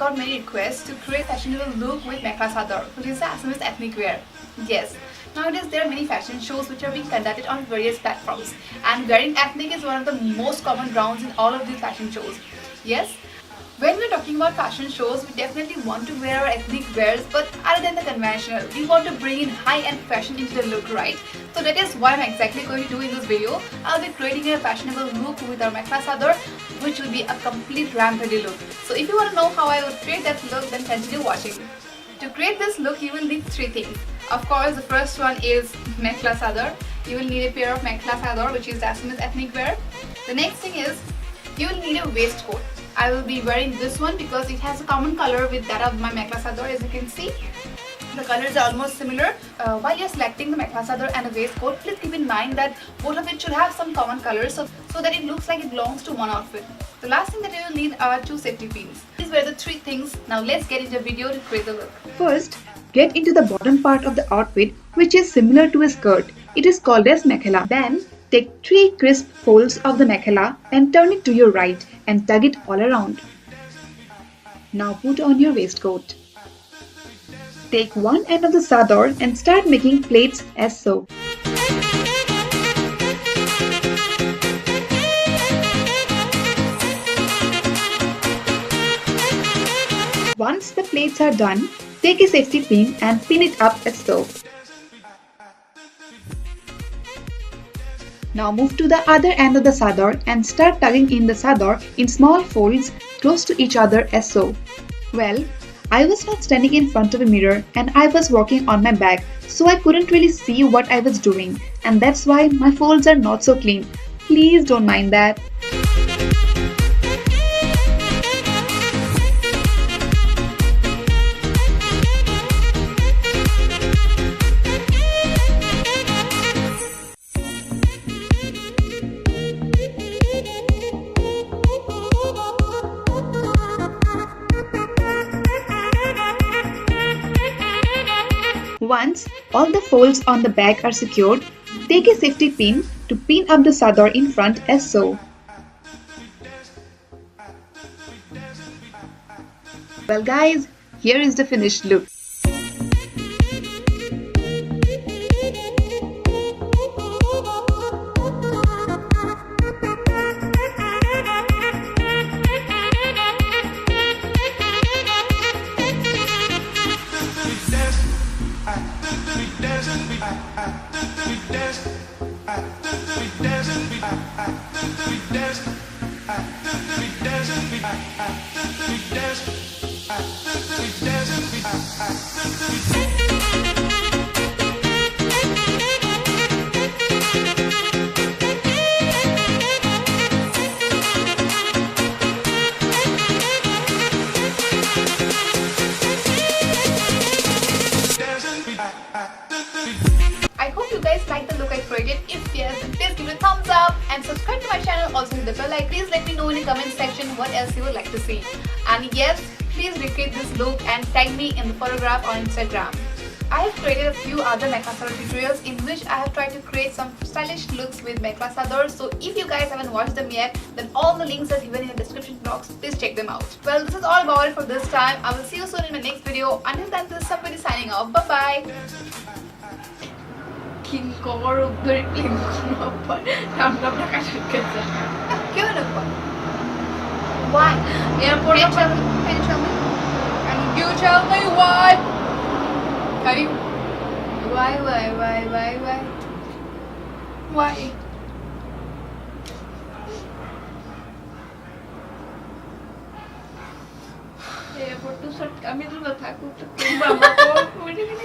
got many requests to create fashionable look with Mekhela Sador, which is the Assamese ethnic wear. Yes. Nowadays there are many fashion shows which are being conducted on various platforms, and wearing ethnic is one of the most common rounds in all of these fashion shows. Yes. When we're talking about fashion shows, we definitely want to wear our ethnic wears, but other than the conventional, we want to bring in high-end fashion into the look, right? So that is what I'm exactly going to do in this video. I'll be creating a fashionable look with our Mekhela Sador, which will be a complete ramp-ready look. So if you want to know how I would create that look, then continue watching. To create this look, you will need three things. Of course, the first one is Mekhela Sador. You will need a pair of Mekhela Sador, which is the Assamese ethnic wear. The next thing is, you will need a waistcoat. I will be wearing this one because it has a common color with that of my Mekhela Sador. As you can see, the colors are almost similar. While you're selecting the Mekhela Sador and a waistcoat, please keep in mind that both of it should have some common colors so that it looks like it belongs to one outfit. The last thing that you will need are two safety pins. These were the three things. Now let's get into the video to create the look. First, get into the bottom part of the outfit, which is similar to a skirt. It is called as Mekhela. Then, take 3 crisp folds of the Mekhela and turn it to your right and tug it all around. Now put on your waistcoat. Take one end of the Sador and start making plaits as so. Once the plaits are done, take a safety pin and pin it up as so. Now move to the other end of the Sador and start tugging in the Sador in small folds close to each other as so. Well, I was not standing in front of a mirror and I was walking on my back, so I couldn't really see what I was doing, and that's why my folds are not so clean. Please don't mind that. Once all the folds on the back are secured, take a safety pin to pin up the Sador in front as so. Well guys, here is the finished look. I hope you guys like the look I created. If yes, then please give it a thumbs up and subscribe to my channel. Also hit the bell icon. Please let me know in the comment section what else you would like to see. And yes, please recreate this look and tag me in the photograph on Instagram. I have created a few other Mekhela Sador tutorials in which I have tried to create some stylish looks with Mekhela Sador. So if you guys haven't watched them yet, then all the links are given in the description box. Please check them out. Well, this is all about it for this time. I will see you soon in my next video. Until then, this is somebody signing off. Bye bye. King Kong dari King apa? Nam-nam dah kasih kerja. Kenapa? Why? Airport can you tell me? Can you tell me why? Can you? Why? Why? Airport tu sat kami tu dah takut. Mama ko.